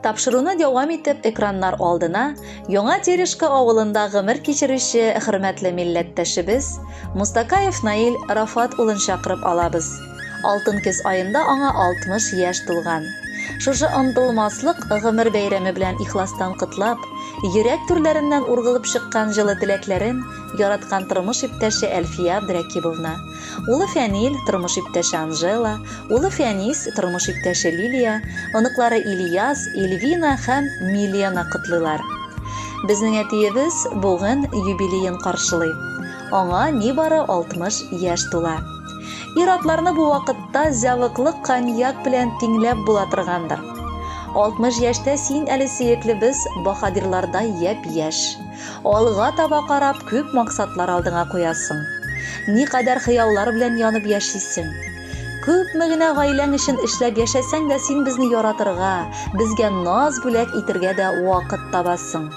Тапшыруны дәвам итеп экраннар алдына Яңа Терешка авылында гомер кичерүче хөрмәтле милләттәшебез Мустакаев Наил Рафат улын чакырып алабыз. Алтын көз айында аңа 60 яшь тулган. Шушы онытылмаслык гомер бәйрәме белән ихластан котлап, йөрәк түрләреннән ургылып чыккан җылы теләкләрен яраткан тормыш иптәше Әлфия Абдракибовна, улы Фәнил, тормыш иптәше Анжела, улы Фәнис, тормыш иптәше Лилия, оныклары Ильяс, Эльвина һәм Милена котлыйлар. Безнең әтиебез бүген юбилеен каршылый. Аңа нибары 60 яшь тула. Ир-атларны бу вакытта зәвыклы коньяк белән тиңләп була торгандыр. 60 яшьтә син әле сөеклебез баһадирларда яп-яшь. Алга таба карап күп максатлар алдыңа куясың. Никадәр хыяллар белән янып яшисең. Күпме генә гаиләң өчен эшләп яшәсәң дә син безне яратырга, безгә наз бүләк итәргә дә вакыт табасың.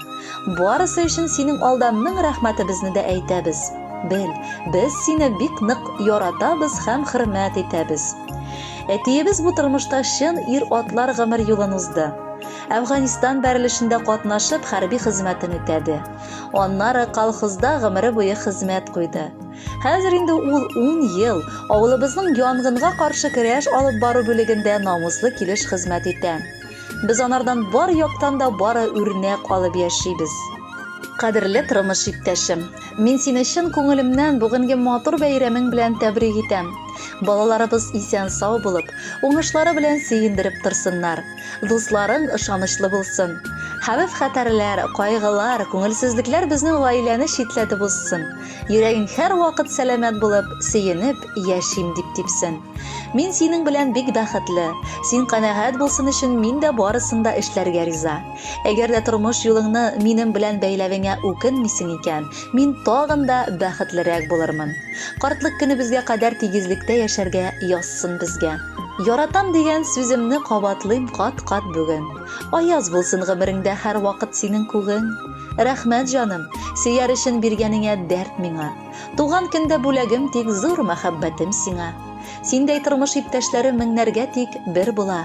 Барысы өчен синең алда мең рәхмәтебезне дә әйтәбез. Бел, без сине бик нык яратабыз һәм хөрмәт итәбез. Әтиебез бу тормышта чын ир-атлар гомер юлын узды. Әфганистан бәрелешендә катнашып хәрби хезмәтен үтәде. Аннары колхозда гомере буе хезмәт куйды. Хәзер инде ул 10 ел авылыбызның янгынга каршы көрәш алып бару бүлегендә намуслы килеш хезмәт итә. Без анардан бар яктан да бары үрнәк алып яшибез. Кадерле тормыш иптәшем, мин сине чын күңелемнән бүгенге матур бәйрәмең белән тәбрик итәм. Балаларыбыз исән-сау булып, уңышлары белән сөендереп торсыннар. Дусларың ышанычлы булсын. Хәвеф-хәтәрләр, кайгылар, күңелсезлекләр безнең гаиләне читләтеп узсын. Йөрәгең һәр вакыт сәламәт булып, сөенеп яшим дип типсен. Мин синең белән бик бәхетле. Син канәгать булсын өчен мин дә барысында эшләргә риза. Әгәр дә тормыш юлыңны минем белән бәйләвеңә үкенмисең икән, мин тагын да бәхетлерәк булырмын. Картлык көнебезгә кадәр тигезлектә яшәргә язсын безгә. Яратам дигән сүземне кабатлыйм кат-кат бүген. Аяз булсын гомереңдә һәр вакыт синең күгең. Рәхмәт җаным, сөяр өчен биргәнеңә дәрт миңа. Туган көндә бүләгем тик зур мәхәббәтем сиңа. Синдәй тормыш иптәшләре меңнәргә тик бер була.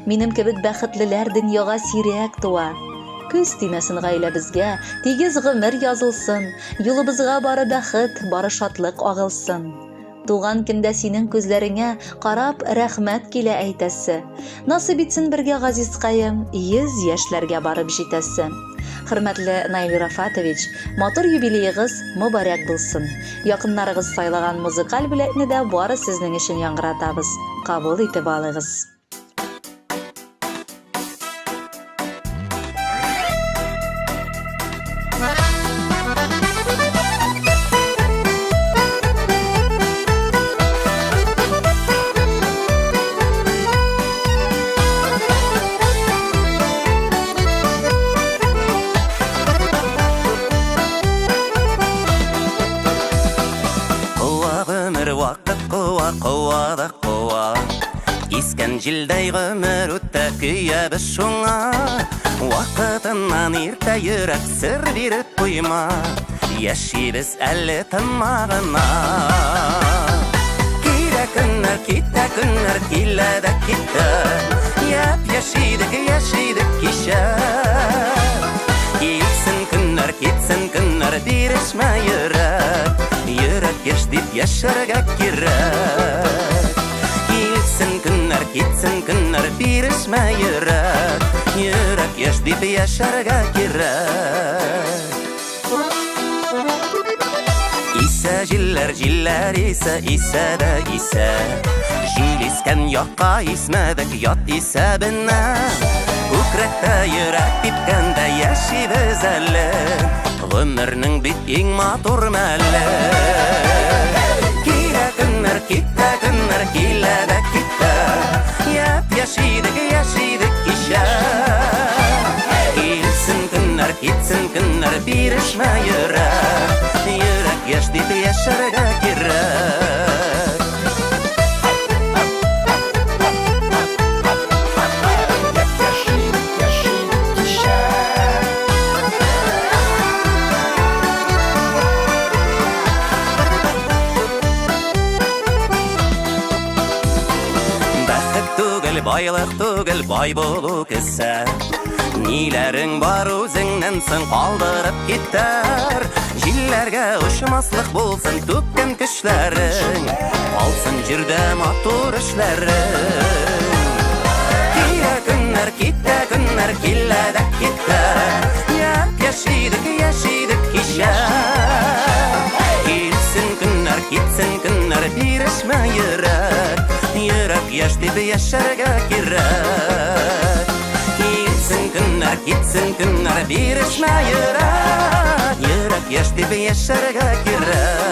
Минем кебек бәхетлеләр дөньяга сирәк туа. Күз тимәсен гаиләбезгә, тигез гомер язылсын, юлыбызга бары бәхет, бары шатлык агылсын. Туган көндә синең күзләреңә карап рәхмәт килә әйтәсе. Насыйп итсен бергә газизкаем 100 яшьләргә барып җитәсе. Хөрмәтле Наил Рафатович, матур юбилеегыз мөбарәк булсын. Якыннарыгыз сайлаган музыкаль бүләкне дә бары сезнең өчен яңгыратабыз. Кабул итеп алыгыз. Искән җилдәй гомер үтә көябез шуңа. Вакытыннан иртә йөрәк сер биреп куйма. Яшибез әле тынмагына. Килә көннәр, китә көннәр, килә дә китә. Яшидек кичә. Китсен көннәр, бирешмә йөрәк. Йөрәк яшь дип яшәргә кирәк. Китсен көннәр, бирешмә йөрәк. Йөрәк яшь дип яшәргә кирәк. Исә җилләр исә, исә дә исә. Җил искән якка исмәдек ят исәбенә. Күкрәктә йөрәк типкәндә яшибез әле. Гомернең бит иң матур мәле. Килә көннәр, китә көннәр, килә дә китә. Яшидек кичә. Китсен көннәр, бирешмә йөрәк. Йөрәк яшь дип яшәргә кирәк. Байлык түгел, бай булу кесә. Ниләрең бар үзеңнән соң калдырып китәр. Җилләргә очмаслык булсын түккән көчләрең, алсын җирдә матур эшләрең. Килә көннәр, китә көннәр, килә дә китә. Яшидек, яшидек кичә. Китсен көннәр, бирешмә йөрәк. Йөрәк яшь дип яшәргә кирәк. Китсен көннәр, бирешмә йөрәк. Йөрәк яшь дип яшәргә кирәк.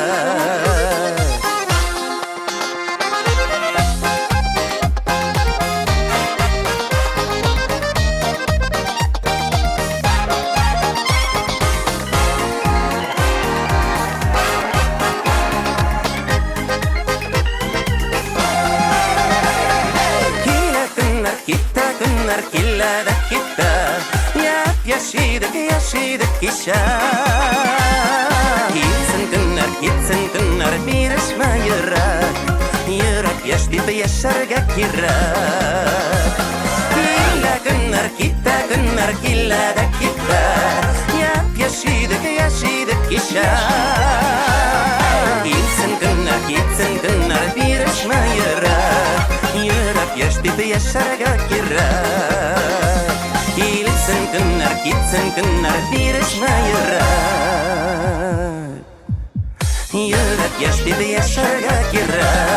Килә дә китә. Яшидек, яшидек кичә. Китсен көннәр, бирешмә йөрәк. Йөрәк яшь дип яшәргә кирәк. Килә көннәр, китә көннәр, килә дә китә. Яшидек, яшидек кичә. Китсен көннәр, бирешмә йөрәк. Йөрәк яшь дип яшәргә кирәк. Китсен көннәр, бирешмә йөрәк. Йөрәк яшь дип яшәргә кирәк.